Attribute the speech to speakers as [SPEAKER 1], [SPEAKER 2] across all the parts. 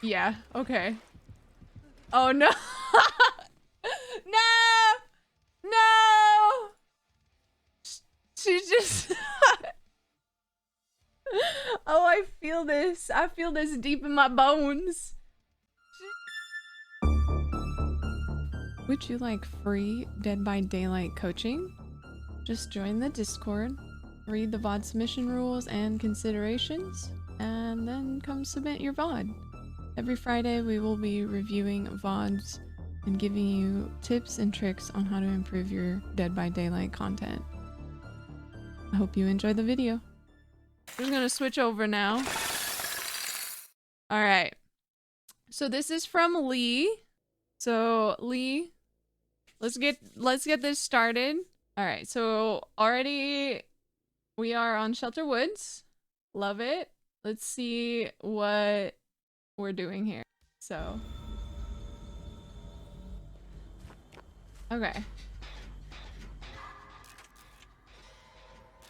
[SPEAKER 1] Yeah, okay. Oh no. No! No! She just Oh, I feel this. I feel this deep in my bones. Would you like free Dead by Daylight coaching? Just join the Discord, read the VOD submission rules and considerations, and then come submit your VOD. Every Friday, we will be reviewing VODs and giving you tips and tricks on how to improve your Dead by Daylight content. I hope you enjoy the video. I'm just gonna switch over now. All right. So this is from Lee. So Lee, let's get this started. All right. So already we are on Shelter Woods. Love it. Let's see what we're doing here. So okay.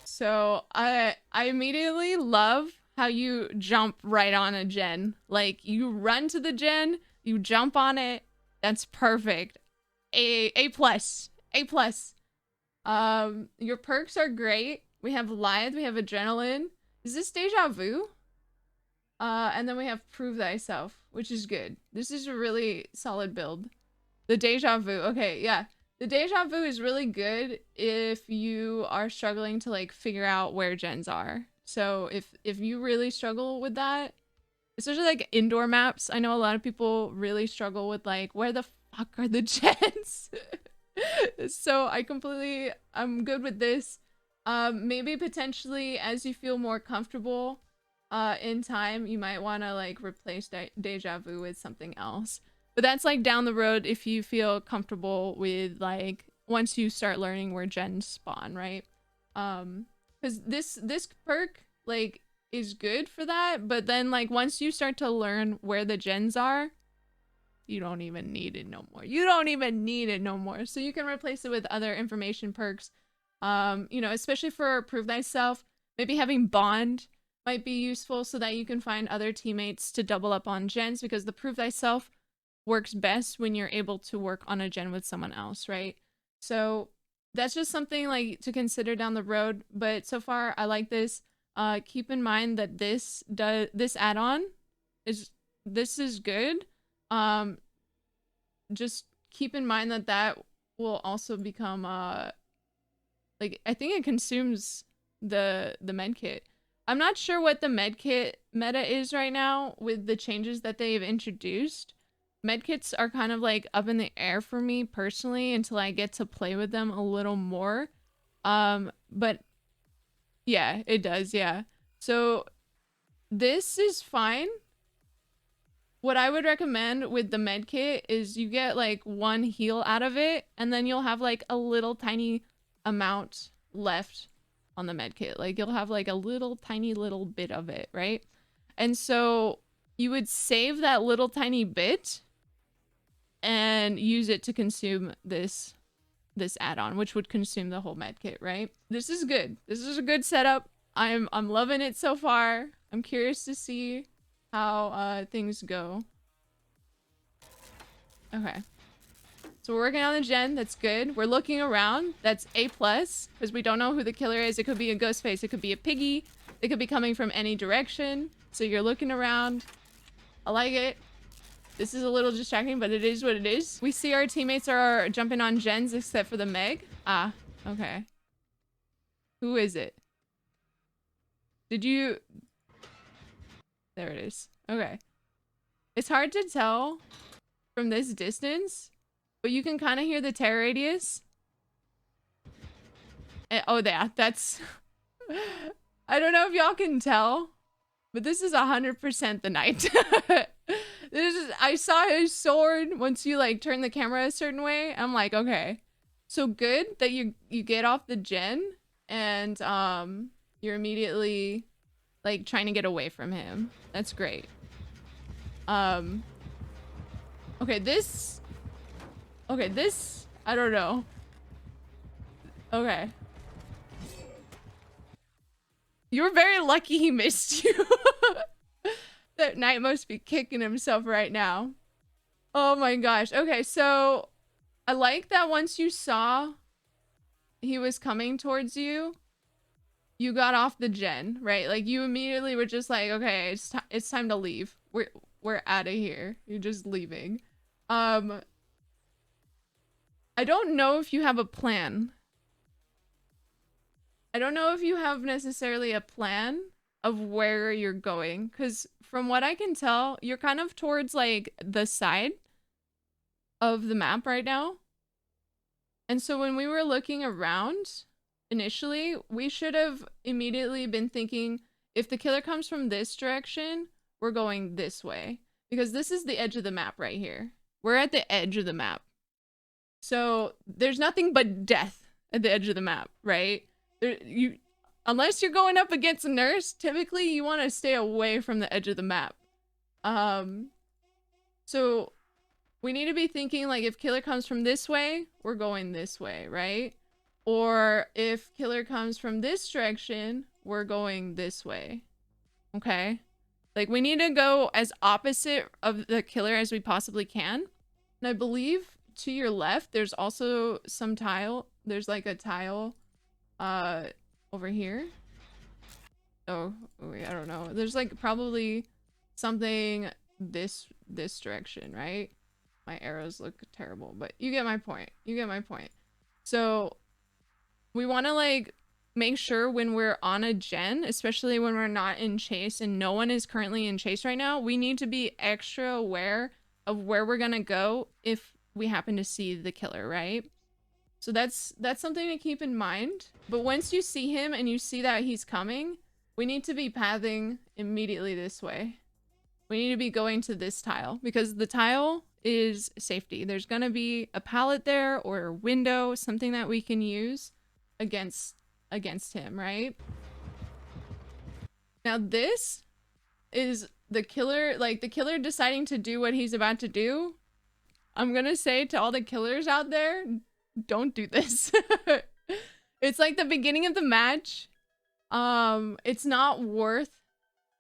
[SPEAKER 1] So I immediately love how you jump right on a gen. Like you run to the gen, you jump on it. That's perfect. A plus. A plus. Your perks are great. We have Lithe, we have Adrenaline. Is this Deja Vu? And then we have Prove Thyself, which is good. This is a really solid build. The Deja Vu. Okay, yeah. The Deja Vu is really good if you are struggling to like figure out where gens are. So if you really struggle with that, especially like indoor maps, I know a lot of people really struggle with like where the fuck are the gens? So I'm good with this. Maybe potentially as you feel more comfortable in time, you might want to like replace Deja Vu with something else. But that's like down the road if you feel comfortable with like once you start learning where gens spawn, right? Because this perk like is good for that, but then like once you start to learn where the gens are, you don't even need it no more. You don't even need it no more. So you can replace it with other information perks. You know, especially for Prove Thyself, maybe having Bond might be useful so that you can find other teammates to double up on gens, because the Prove Thyself works best when you're able to work on a gen with someone else, right? So that's just something like to consider down the road. But so far, I like this. Keep in mind that this add-on is good. Just keep in mind that that will also become like I think it consumes the medkit. I'm not sure what the medkit meta is right now with the changes that they've introduced. Medkits are kind of like up in the air for me personally until I get to play with them a little more. But yeah, it does, yeah. So this is fine. What I would recommend with the medkit is you get like one heal out of it, and then you'll have like a little tiny amount left on the medkit. Like you'll have like a little tiny little bit of it, right? And so you would save that little tiny bit and use it to consume this add-on, which would consume the whole medkit, right? This is good. This is a good setup. I'm loving it so far. I'm curious to see how things go. Okay. So we're working on the gen. That's good. We're looking around. That's A+, because we don't know who the killer is. It could be a ghost face. It could be a piggy. It could be coming from any direction. So you're looking around. I like it. This is a little distracting, but it is what it is. We see our teammates are jumping on gens except for the Meg. Ah, okay. Who is it? Did you... There it is. Okay. It's hard to tell from this distance, but you can kind of hear the tear radius. Oh, yeah, that's... I don't know if y'all can tell, but this is 100% the knight. I saw his sword once you like turn the camera a certain way. I'm like, okay. So good that you get off the gen and you're immediately like trying to get away from him. That's great. Okay, this I don't know. Okay. You were very lucky he missed you. That knight must be kicking himself right now. Oh my gosh. Okay, so I like that once you saw he was coming towards you, you got off the gen, right? Like you immediately were just like, okay, it's time to leave. We're out of here. You're just leaving. I don't know if you have a plan. I don't know if you have necessarily a plan of where you're going, because from what I can tell, you're kind of towards like the side of the map right now. And so when we were looking around initially, we should have immediately been thinking, if the killer comes from this direction, we're going this way, because this is the edge of the map right here. We're at the edge of the map. So there's nothing but death at the edge of the map, right? Unless you're going up against a nurse, typically you want to stay away from the edge of the map. So we need to be thinking like, if killer comes from this way, we're going this way, right? Or if killer comes from this direction, we're going this way. Okay? Like we need to go as opposite of the killer as we possibly can. And I believe to your left, there's also some tile. There's like a tile over here. Oh, wait, I don't know. There's like probably something this direction, right? My arrows look terrible, but you get my point. You get my point. So we want to like make sure when we're on a gen, especially when we're not in chase and no one is currently in chase right now, we need to be extra aware of where we're gonna go if we happen to see the killer, right? So that's something to keep in mind. But once you see him and you see that he's coming, we need to be pathing immediately this way. We need to be going to this tile, because the tile is safety. There's gonna be a pallet there or a window, something that we can use against him, right? Now this is the killer, like the killer deciding to do what he's about to do. I'm gonna say to all the killers out there, don't do this. It's like the beginning of the match. It's not worth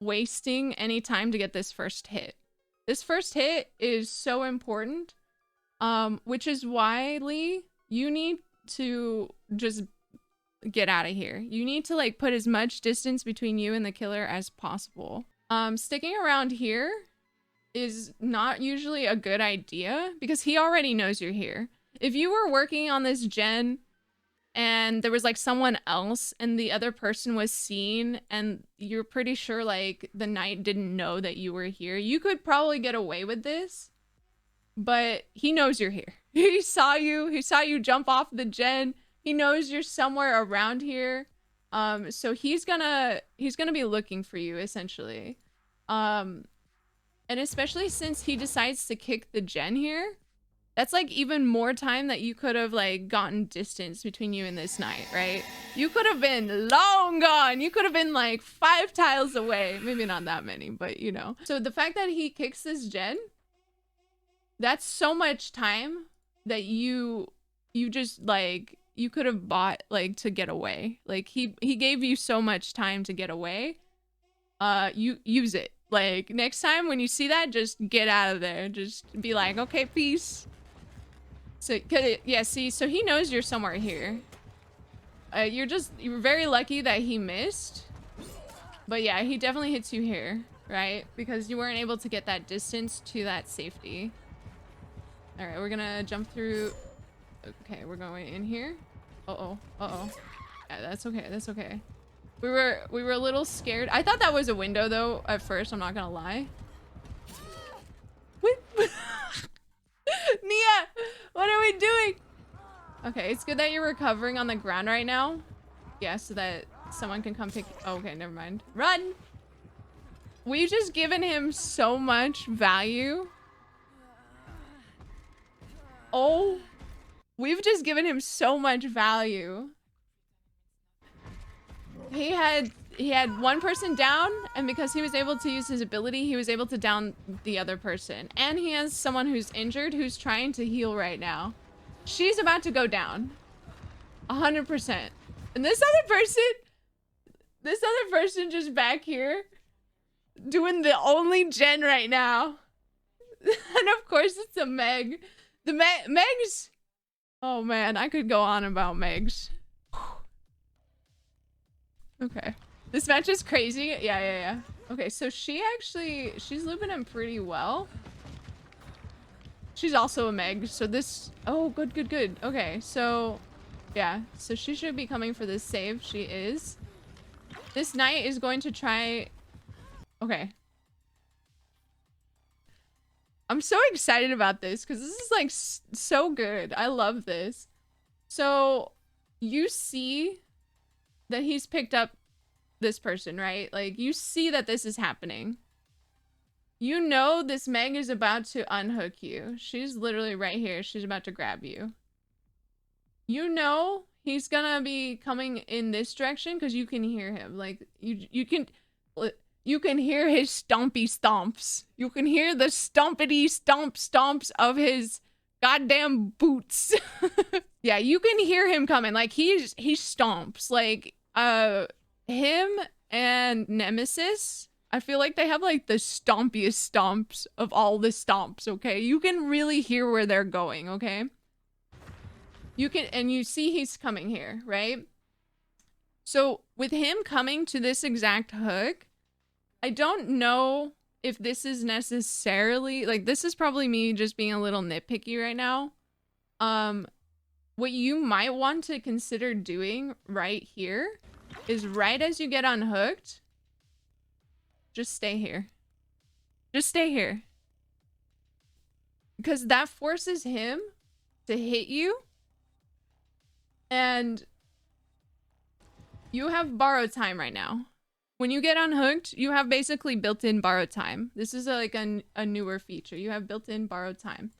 [SPEAKER 1] wasting any time to get this first hit. This first hit is so important, which is why, Lee, you need to just get out of here. You need to like put as much distance between you and the killer as possible. Sticking around here is not usually a good idea because he already knows you're here. If you were working on this gen and there was like someone else and the other person was seen and you're pretty sure like the knight didn't know that you were here, you could probably get away with this. But he knows you're here. He saw you jump off the gen. He knows you're somewhere around here. So he's gonna be looking for you essentially. And especially since he decides to kick the gen here, that's like even more time that you could have like gotten distance between you and this knight, right? You could have been long gone. You could have been like 5 tiles away. Maybe not that many, but you know. So the fact that he kicks this gen, that's so much time that you just like, you could have bought like to get away. Like he gave you so much time to get away. You use it. Like next time when you see that, just get out of there. Just be like, okay, peace. So yeah, see, so he knows you're somewhere here. You're very lucky that he missed. But yeah, he definitely hits you here, right? Because you weren't able to get that distance to that safety. All right, we're gonna jump through. Okay, we're going in here. Uh-oh. Yeah, that's okay. That's okay. We were a little scared. I thought that was a window though at first, I'm not gonna lie. What? Nia, what are we doing? Okay, it's good that you're recovering on the ground right now. Yeah, so that someone can come pick. Oh, okay, never mind. Run! We've just given him so much value. Oh, we've just given him so much value. He had one person down, and because he was able to use his ability, he was able to down the other person. And he has someone who's injured who's trying to heal right now. She's about to go down. 100%. And this other person just back here, doing the only gen right now. And of course it's a Meg. The Megs. Oh man, I could go on about Megs. Okay. This match is crazy. Yeah. Okay, so she's looping him pretty well. She's also a Meg, so this... Oh, good. Okay, so... Yeah, so she should be coming for this save. She is. This knight is going to try... Okay. I'm so excited about this because this is like so good. I love this. So you see that he's picked up this person, right? Like you see that this is happening. You know this Meg is about to unhook you. She's literally right here. She's about to grab you. You know he's gonna be coming in this direction because you can hear him. Like you can hear his stompy stomps. You can hear the stompity stomps of his goddamn boots. Yeah, you can hear him coming. Like he stomps. Like him and Nemesis, I feel like they have like the stompiest stomps of all the stomps, okay? You can really hear where they're going, okay? You can, and you see he's coming here, right? So with him coming to this exact hook, I don't know if this is necessarily, like, this is probably me just being a little nitpicky right now. What you might want to consider doing right here is right as you get unhooked, just stay here. Just stay here. Because that forces him to hit you. And you have borrow time right now. When you get unhooked, you have basically built-in borrow time. This is like a newer feature. You have built-in borrow time.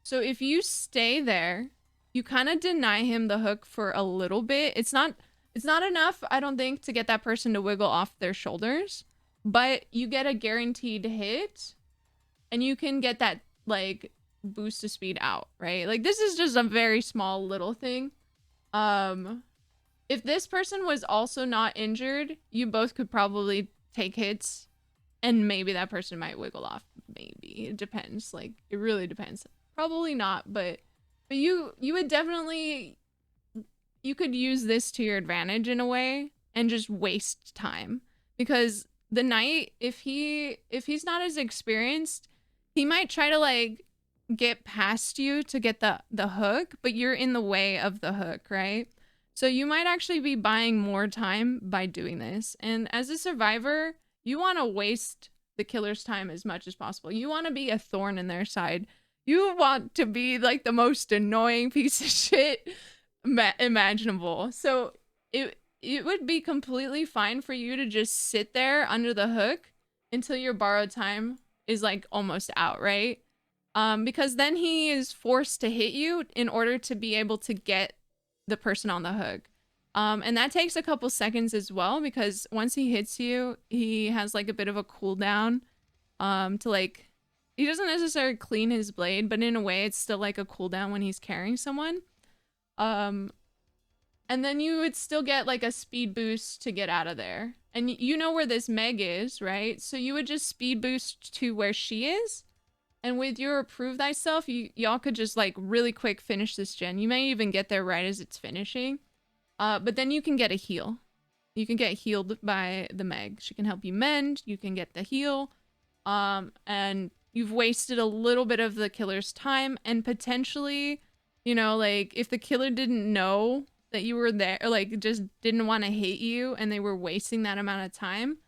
[SPEAKER 1] So if you stay there, you kind of deny him the hook for a little bit. It's not enough, I don't think, to get that person to wiggle off their shoulders. But you get a guaranteed hit. And you can get that, like, boost of speed out, right? Like, this is just a very small little thing. If this person was also not injured, you both could probably take hits and maybe that person might wiggle off. Maybe. It depends. Like, it really depends. Probably not, but you would definitely, you could use this to your advantage in a way and just waste time. Because the knight, if he's not as experienced, he might try to like get past you to get the hook, but you're in the way of the hook, right? So you might actually be buying more time by doing this. And as a survivor, you want to waste the killer's time as much as possible. You want to be a thorn in their side. You want to be like the most annoying piece of shit imaginable. So it would be completely fine for you to just sit there under the hook until your borrowed time is like almost out, right? Because then he is forced to hit you in order to be able to get the person on the hook. And that takes a couple seconds as well, because once he hits you, he has like a bit of a cooldown to like, he doesn't necessarily clean his blade, but in a way it's still like a cooldown when he's carrying someone. And then you would still get like a speed boost to get out of there. And you know where this Meg is, right? So you would just speed boost to where she is. And with your Prove Thyself, y'all could just like really quick finish this gen. You may even get there right as it's finishing. But then you can get a heal. You can get healed by the Meg. She can help you mend. You can get the heal. And you've wasted a little bit of the killer's time. And potentially, you know, like if the killer didn't know that you were there, or like just didn't want to hit you and they were wasting that amount of time,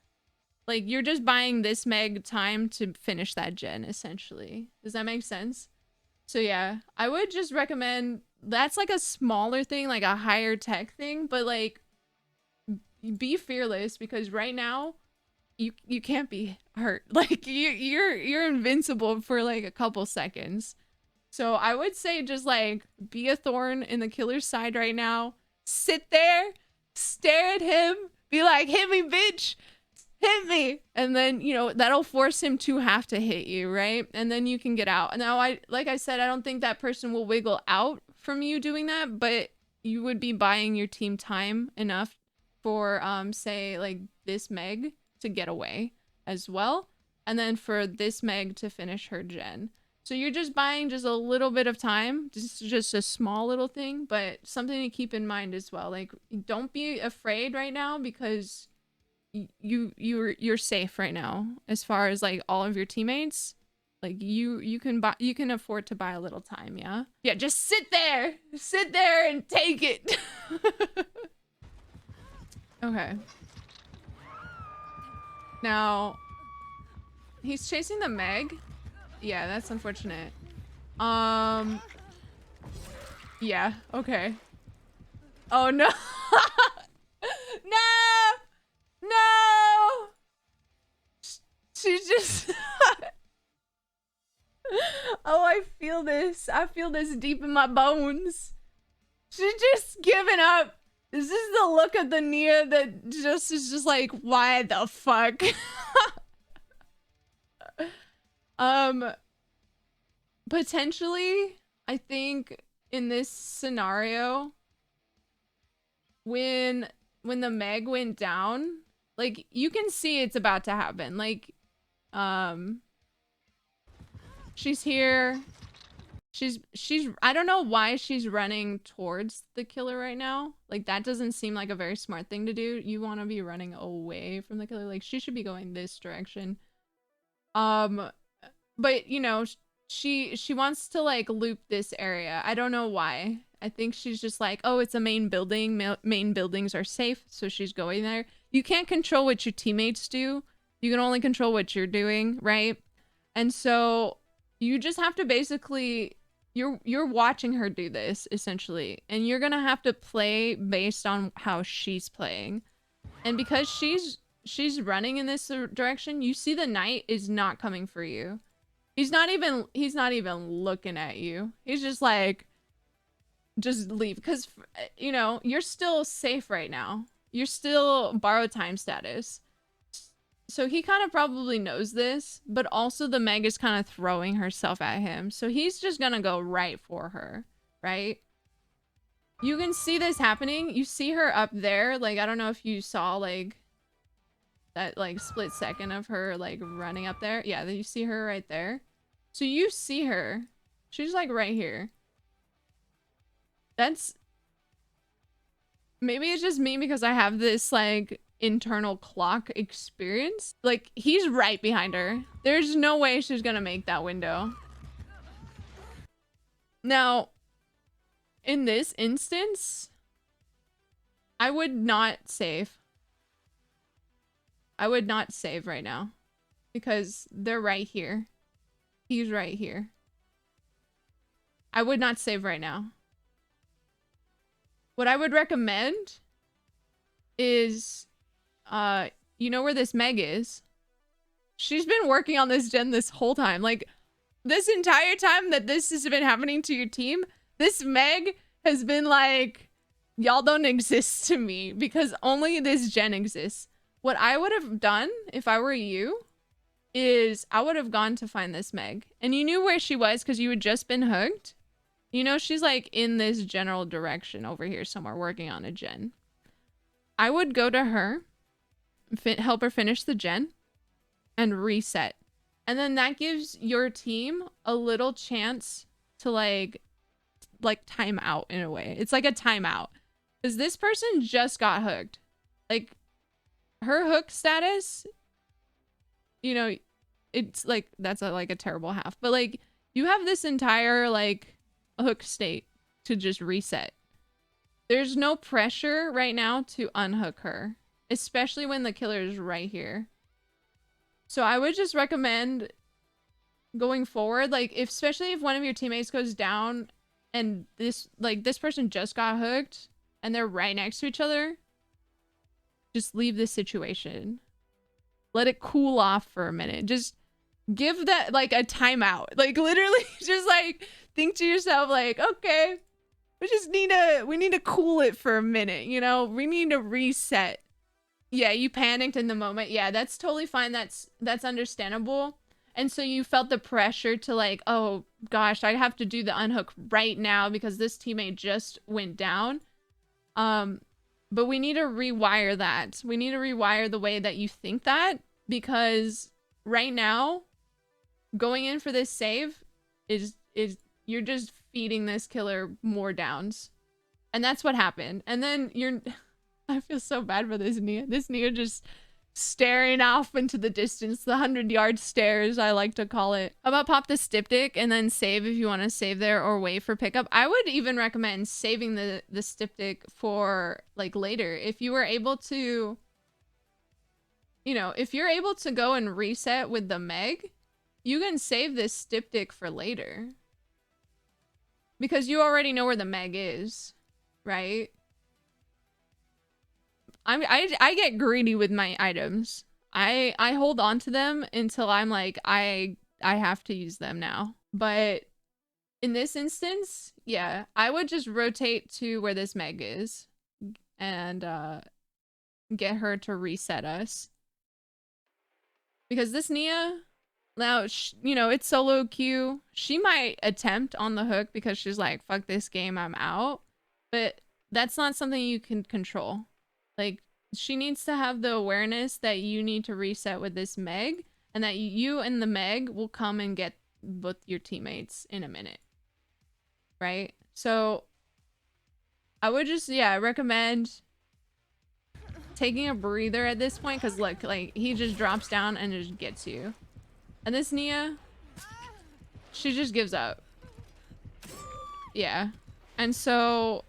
[SPEAKER 1] like you're just buying this Meg time to finish that gen, essentially. Does that make sense? So yeah, I would just recommend, that's like a smaller thing, like a higher tech thing, but like be fearless, because right now you can't be hurt. Like you're invincible for like a couple seconds. So I would say just like be a thorn in the killer's side right now. Sit there, stare at him, be like, hit me, bitch, hit me. And then, you know, that'll force him to have to hit you, right? And then you can get out. Now, like I said, I don't think that person will wiggle out from you doing that, but you would be buying your team time enough for, say, like this Meg to get away. as well. And then for this Meg to finish her gen. So you're just buying just a little bit of time, just a small little thing, but something to keep in mind as well. Like, don't be afraid right now because you're safe right now as far as like all of your teammates. Like you can afford to buy a little time, yeah? Yeah, just sit there and take it. Okay. Now, he's chasing the Meg. Yeah, that's unfortunate. Yeah, okay. Oh no. No! No! She just Oh, I feel this. I feel this deep in my bones. She's just giving up. This is the look of the Nia that just is just like, why the fuck? Potentially, I think in this scenario, when the Meg went down, like you can see it's about to happen. Like, she's here. She's I don't know why she's running towards the killer right now. Like that doesn't seem like a very smart thing to do. You want to be running away from the killer. Like she should be going this direction. But you know, she wants to like loop this area. I don't know why. I think she's just like, oh, it's a main building. Main buildings are safe, so she's going there. You can't control what your teammates do. You can only control what you're doing, right? And so you just have to basically you're watching her do this essentially, and you're gonna have to play based on how she's playing. And because she's running in this direction, you see the knight is not coming for you. He's not even looking at you. He's just like, just leave, because you know you're still safe right now. You're still borrowed time status. So he kind of probably knows this, but also the Meg is kind of throwing herself at him. So he's just gonna go right for her, right? You can see this happening. You see her up there. Like, I don't know if you saw like that like split second of her like running up there. Yeah, you see her right there. So you see her. She's like right here. That's... Maybe it's just me because I have this like internal clock experience. Like, he's right behind her. There's no way she's gonna make that window. Now, in this instance, I would not save. I would not save right now because they're right here. He's right here. I would not save right now. What I would recommend is, you know where this Meg is? She's been working on this gen this whole time. Like, this entire time that this has been happening to your team, this Meg has been like, y'all don't exist to me because only this gen exists. What I would have done if I were you is I would have gone to find this Meg. And you knew where she was because you had just been hooked. You know, she's like in this general direction over here somewhere working on a gen. I would go to her, help her finish the gen, and reset. And then that gives your team a little chance to like time out in a way. It's like a timeout. Because this person just got hooked. Like, her hook status, you know, it's like, that's like a terrible half. But like, you have this entire like hook state to just reset. There's no pressure right now to unhook her, especially when the killer is right here. So I would just recommend going forward, like, especially if one of your teammates goes down and this person just got hooked and they're right next to each other, just leave the situation. Let it cool off for a minute. Just give that like a timeout. Like, literally just like think to yourself like, okay, we need to cool it for a minute, you know? We need to reset. Yeah, you panicked in the moment. Yeah, that's totally fine. That's understandable. And so you felt the pressure to like, oh gosh, I have to do the unhook right now because this teammate just went down. But we need to rewire that. We need to rewire the way that you think that because right now, going in for this save is you're just feeding this killer more downs. And that's what happened. And then I feel so bad for this Nia. This Nia just staring off into the distance, the 100-yard stares, I like to call it. How about pop the styptic and then save if you want to save there or wait for pickup? I would even recommend saving the styptic for like later. If you were able to, you know, if you're able to go and reset with the Meg, you can save this styptic for later. Because you already know where the Meg is, right? I get greedy with my items. I hold on to them until I'm like, I have to use them now. But in this instance, yeah, I would just rotate to where this Meg is and get her to reset us. Because this Nia, now, you know, it's solo queue. She might attempt on the hook because she's like, fuck this game, I'm out. But that's not something you can control. Like, she needs to have the awareness that you need to reset with this Meg, and that you and the Meg will come and get both your teammates in a minute. Right? So, I would just, yeah, recommend taking a breather at this point, because look, like, he just drops down and just gets you. And this Nia, she just gives up. Yeah. And so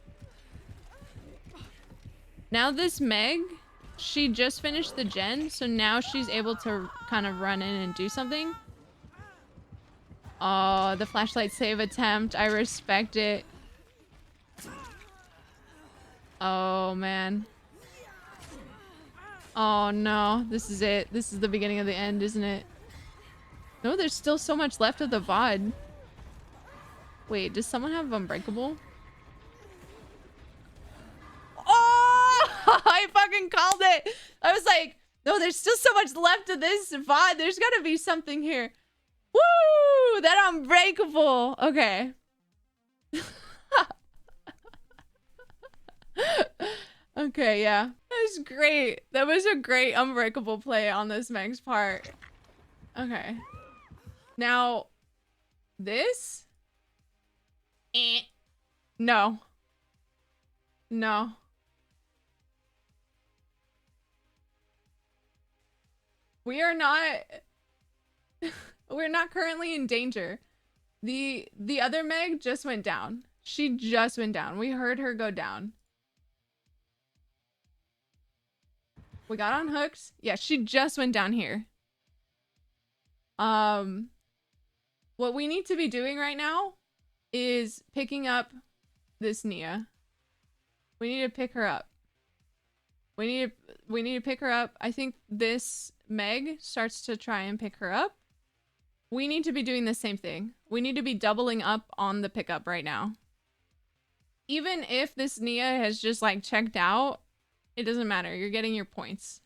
[SPEAKER 1] now this Meg, she just finished the gen, so now she's able to kind of run in and do something. Oh, the flashlight save attempt. I respect it. Oh, man. Oh, no. This is it. This is the beginning of the end, isn't it? No, there's still so much left of the VOD. Wait, does someone have Unbreakable? Oh! I fucking called it! I was like, no, there's still so much left of this VOD. There's gotta be something here. Woo! That Unbreakable! Okay. Okay, yeah. That was great. That was a great Unbreakable play on this Meg's part. Okay. Now, this? No. No. We are not... We're not currently in danger. The other Meg just went down. She just went down. We heard her go down. We got on hooks. Yeah, she just went down here. What we need to be doing right now is picking up this Nia. We need to pick her up. We need to pick her up. I think this Meg starts to try and pick her up. We need to be doing the same thing. We need to be doubling up on the pickup right now. Even if this Nia has just like checked out, it doesn't matter. You're getting your points.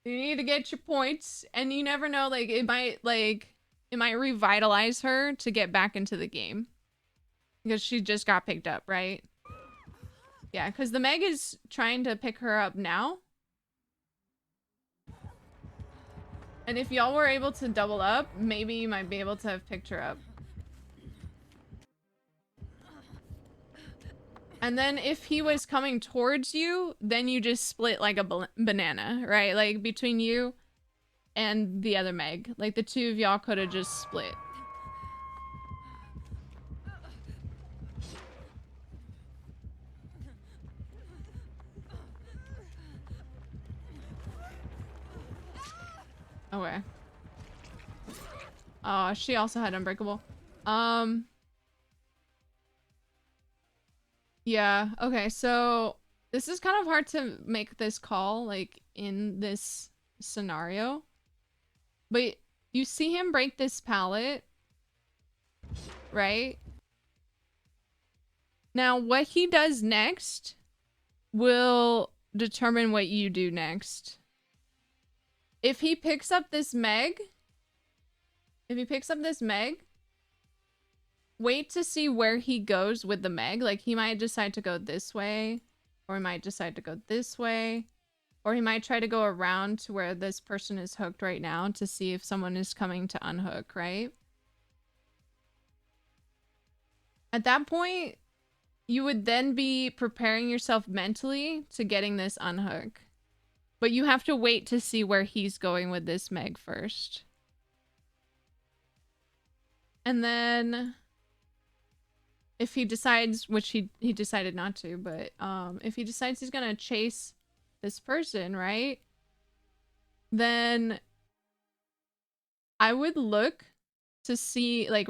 [SPEAKER 1] You need to get your points, and you never know, like it might revitalize her to get back into the game. Because she just got picked up, right? Yeah, because the Meg is trying to pick her up now. And if y'all were able to double up, maybe you might be able to have picked her up. And then if he was coming towards you, then you just split like a banana, right? Like between you and the other Meg. Like the two of y'all could have just split. Okay. Oh, she also had Unbreakable. Yeah, okay, so this is kind of hard to make this call, like, in this scenario. But you see him break this pallet, right? Now, what he does next will determine what you do next. If he picks up this Meg, wait to see where he goes with the Meg. Like, he might decide to go this way, or he might decide to go this way. Or he might try to go around to where this person is hooked right now to see if someone is coming to unhook, right? At that point, you would then be preparing yourself mentally to getting this unhook. But you have to wait to see where he's going with this Meg first. And then if he decides, which he decided not to, but if he decides he's gonna chase this person, right? Then I would look to see, like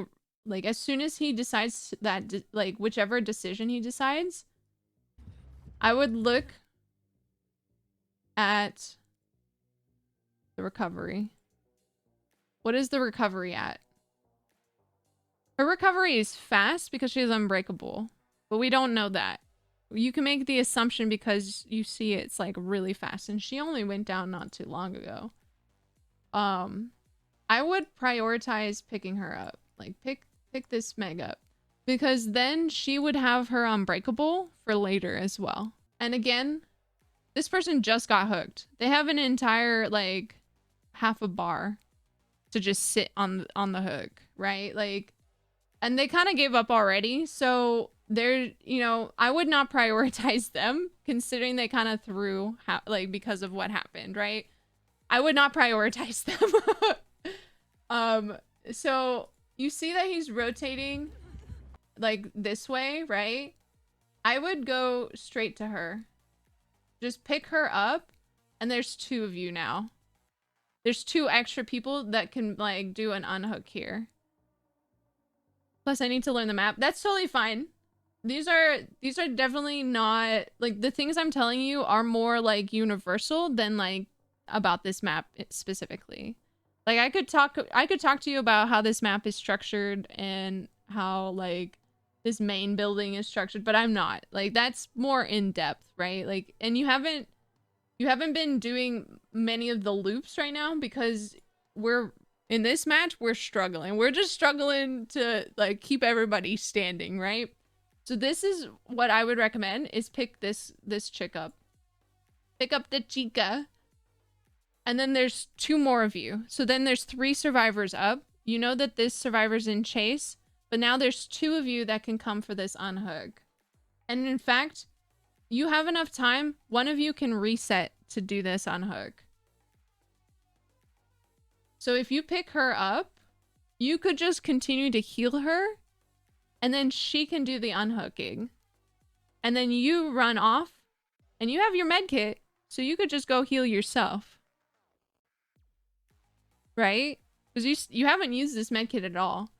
[SPEAKER 1] as soon as he decides that, like whichever decision he decides, I would look at the recovery. What is the recovery at? Her recovery is fast because she is unbreakable, but we don't know that. You can make the assumption because you see it's like really fast, and she only went down not too long ago. I would prioritize picking her up. Like pick this Meg up, because then she would have her unbreakable for later as well. And again, this person just got hooked. They have an entire like half a bar to just sit on the hook, right? Like, and they kind of gave up already, so they're, you know, I would not prioritize them considering they kind of threw like because of what happened, right? I would not prioritize them. So you see that he's rotating like this way, right? I would go straight to her. Just pick her up, and there's 2 of you now. There's 2 extra people that can like do an unhook here. Plus I need to learn the map. That's totally fine. These are definitely not, like, the things I'm telling you are more like universal than like about this map specifically. Like I could talk to you about how this map is structured and how like this main building is structured, but I'm not. Like that's more in depth, right? Like, and you haven't been doing many of the loops right now because we're in this match, we're struggling. We're just struggling to like keep everybody standing, right? So this is what I would recommend, is pick this chick up. Pick up the chica. And then there's 2 more of you. So then there's 3 survivors up. You know that this survivor's in chase, but now there's 2 of you that can come for this unhook. And in fact, you have enough time. One of you can reset to do this unhook. So if you pick her up, you could just continue to heal her, and then she can do the unhooking. And then you run off, and you have your med kit, so you could just go heal yourself. Right? Because you haven't used this med kit at all.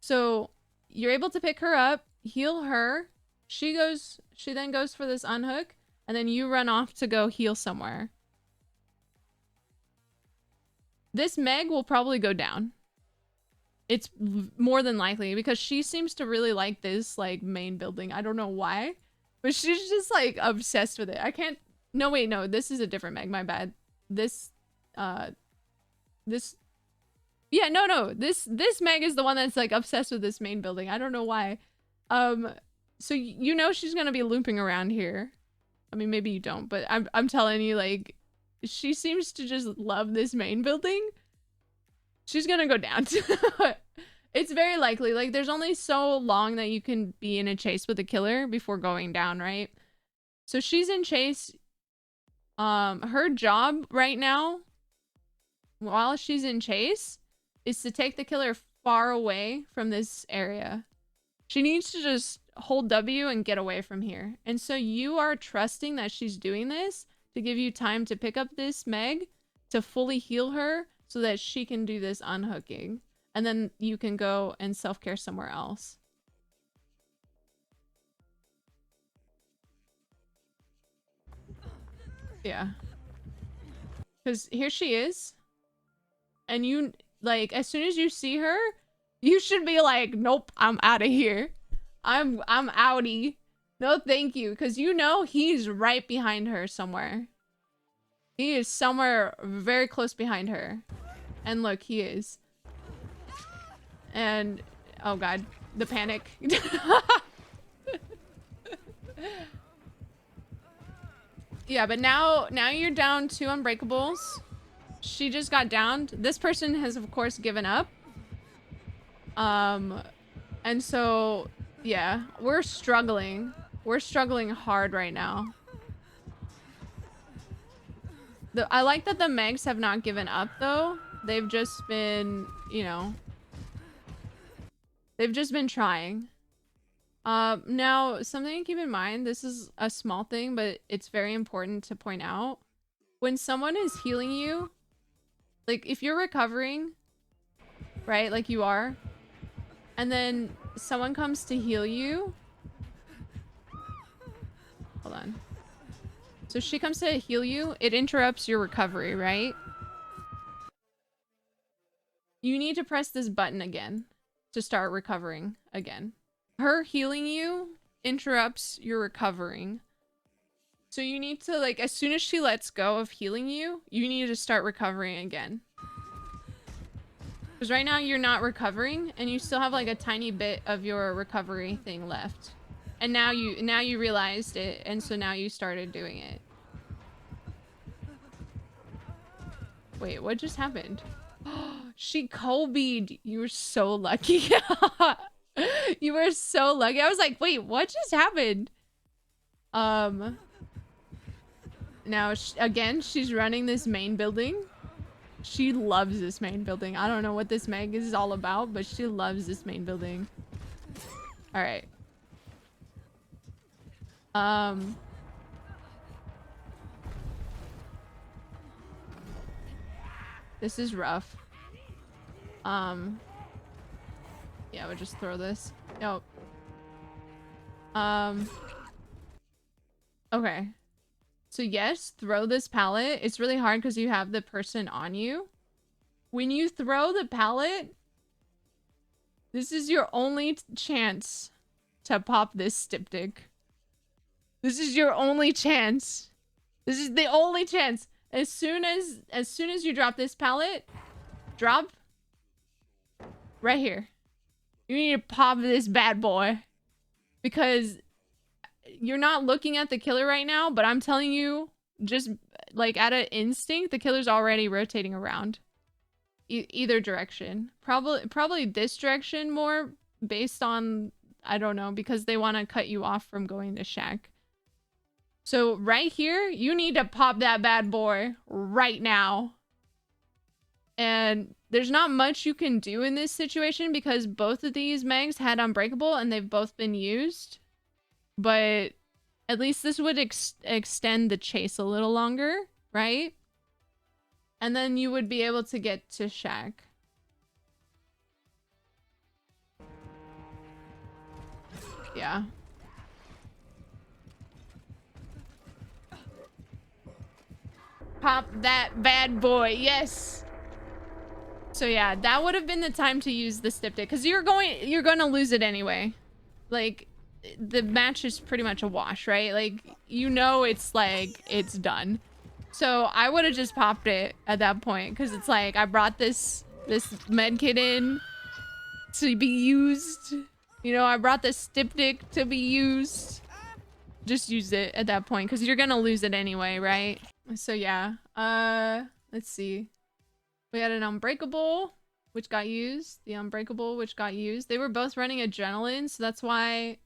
[SPEAKER 1] So you're able to pick her up, heal her. She then goes for this unhook, and then you run off to go heal somewhere. This Meg will probably go down. It's more than likely because she seems to really like this like main building. I don't know why, but she's just like obsessed with it. I can't. No, wait, no. This is a different Meg. My bad. This. Yeah, no. This Meg is the one that's like obsessed with this main building. I don't know why. So you know she's gonna be looping around here. I mean, maybe you don't, but I'm telling you, like, she seems to just love this main building. She's gonna go down. It's very likely. Like, there's only so long that you can be in a chase with a killer before going down, right? So she's in chase. Her job right now, while she's in chase, is to take the killer far away from this area. She needs to just hold W and get away from here. And so you are trusting that she's doing this to give you time to pick up this Meg, to fully heal her so that she can do this unhooking. And then you can go and self-care somewhere else. Yeah. Because here she is. And you, like, as soon as you see her, you should be like, nope, I'm out of here. I'm outie. No, thank you. Because you know he's right behind her somewhere. He is somewhere very close behind her. And look, he is. And, oh god, the panic. Yeah, but now you're down 2 unbreakables. She just got downed. This person has, of course, given up. And so, yeah, we're struggling. We're struggling hard right now. I like that the Megs have not given up, though. They've just been, you know, they've just been trying. Now, something to keep in mind, this is a small thing, but it's very important to point out. When someone is healing you, like, if you're recovering, right, like you are, and then someone comes to heal you. Hold on. So she comes to heal you, it interrupts your recovery, right? You need to press this button again to start recovering again. Her healing you interrupts your recovering. So you need to, like, as soon as she lets go of healing you, you need to start recovering again. Because right now you're not recovering and you still have like a tiny bit of your recovery thing left. And now you realized it, and so now you started doing it. Wait, what just happened? She Kobe'd. You were so lucky. You were so lucky. I was like, wait, what just happened? Now, again, she's running this main building. She loves this main building. I don't know what this Meg is all about, but she loves this main building. All right. This is rough. Yeah, we'll just throw this. Nope. Okay. So yes, throw this pallet. It's really hard because you have the person on you. When you throw the pallet, this is your only chance to pop this styptic. This is your only chance. This is the only chance. As soon as you drop this pallet, drop right here. You need to pop this bad boy, because you're not looking at the killer right now, but I'm telling you, just like at an instinct, the killer's already rotating around. Either direction. Probably this direction more, based on, I don't know, because they want to cut you off from going to shack. So right here, you need to pop that bad boy right now. And there's not much you can do in this situation because both of these Megs had Unbreakable and they've both been used. But at least this would extend the chase a little longer, right? And then you would be able to get to shack. Yeah. Pop that bad boy, yes. So yeah, that would have been the time to use the styptic, because you're going to lose it anyway. Like, the match is pretty much a wash, right? Like, you know, it's like, it's done. So I would have just popped it at that point, because it's like, I brought this med kit in to be used. You know, I brought the styptic to be used. Just use it at that point, because you're gonna lose it anyway, right? So yeah, let's see. We had an Unbreakable, which got used. The Unbreakable, which got used. They were both running Adrenaline, so that's why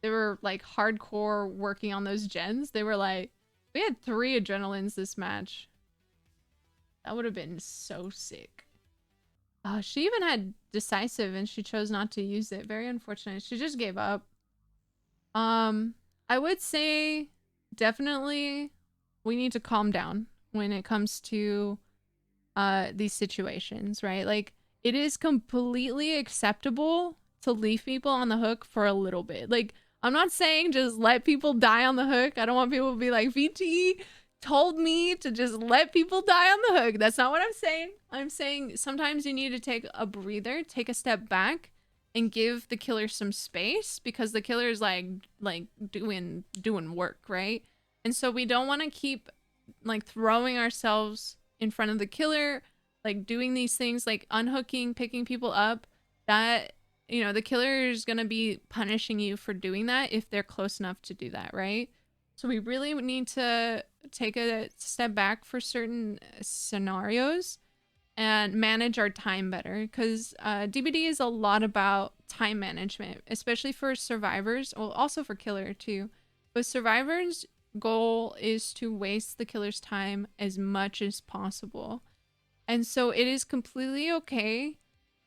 [SPEAKER 1] they were like hardcore working on those gens. They were like, we had 3 Adrenalines this match. That would have been so sick. She even had Decisive and she chose not to use it. Very unfortunate. She just gave up. I would say definitely we need to calm down when it comes to these situations, right? Like, it is completely acceptable to leave people on the hook for a little bit. Like, I'm not saying just let people die on the hook. I don't want people to be like, VT told me to just let people die on the hook. That's not what I'm saying. I'm saying sometimes you need to take a breather, take a step back, and give the killer some space, because the killer is like doing work, right? And so we don't want to keep like throwing ourselves in front of the killer, like doing these things like unhooking, picking people up. That, you know, the killer is gonna be punishing you for doing that if they're close enough to do that, right? So we really need to take a step back for certain scenarios and manage our time better, because DBD is a lot about time management, especially for survivors, well, also for killer too. But survivors' goal is to waste the killer's time as much as possible. And so it is completely okay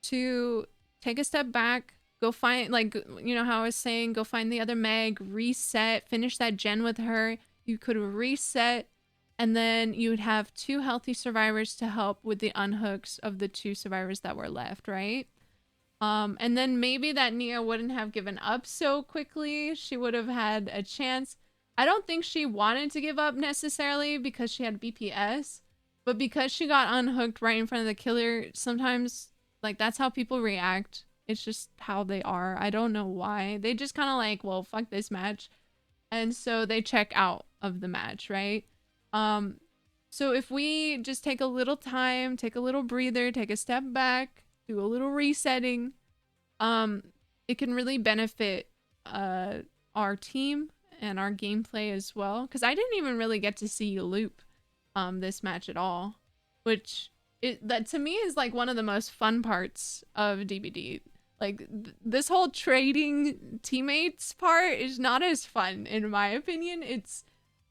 [SPEAKER 1] to take a step back, go find, like, you know how I was saying, go find the other Meg, reset, finish that gen with her. You could reset, and then you would have 2 healthy survivors to help with the unhooks of the 2 survivors that were left, right? And then maybe that Nia wouldn't have given up so quickly. She would have had a chance. I don't think she wanted to give up necessarily because she had BPS, but because she got unhooked right in front of the killer, sometimes, like, that's how people react. It's just how they are. I don't know why. They just kind of like, well, fuck this match. And so they check out of the match, right? So if we just take a little time, take a little breather, take a step back, do a little resetting, it can really benefit our team and our gameplay as well. Because I didn't even really get to see you loop this match at all, which that to me is like one of the most fun parts of DBD. Like this whole trading teammates part is not as fun in my opinion. It's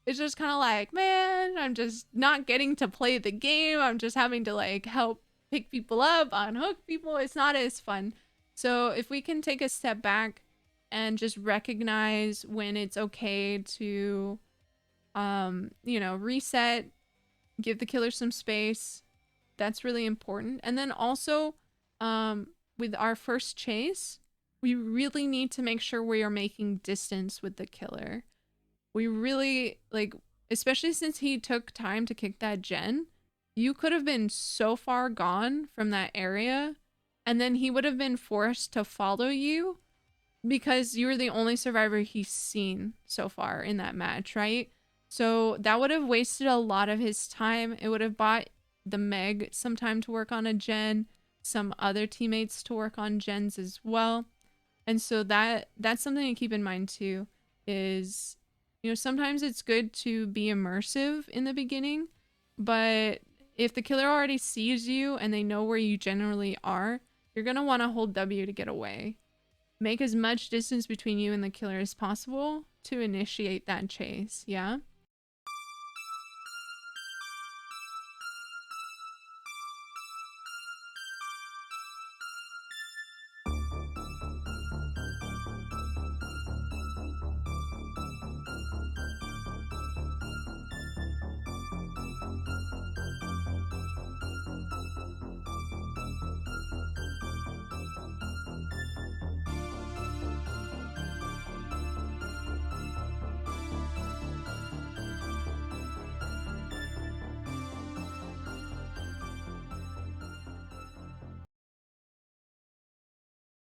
[SPEAKER 1] just kind of like, man, I'm just not getting to play the game. I'm just having to like help pick people up, unhook people. It's not as fun. So if we can take a step back and just recognize when it's okay to, you know, reset, give the killer some space, that's really important. And then also, with our first chase, we really need to make sure we are making distance with the killer. We really, like, especially since he took time to kick that gen, you could have been so far gone from that area, and then he would have been forced to follow you because you were the only survivor he's seen so far in that match, right? So that would have wasted a lot of his time. It would have bought the Meg some time to work on a gen, some other teammates to work on gens as well. And so that's something to keep in mind too, is, you know, sometimes it's good to be immersive in the beginning, but if the killer already sees you and they know where you generally are, you're going to want to hold W to get away. Make as much distance between you and the killer as possible to initiate that chase, yeah?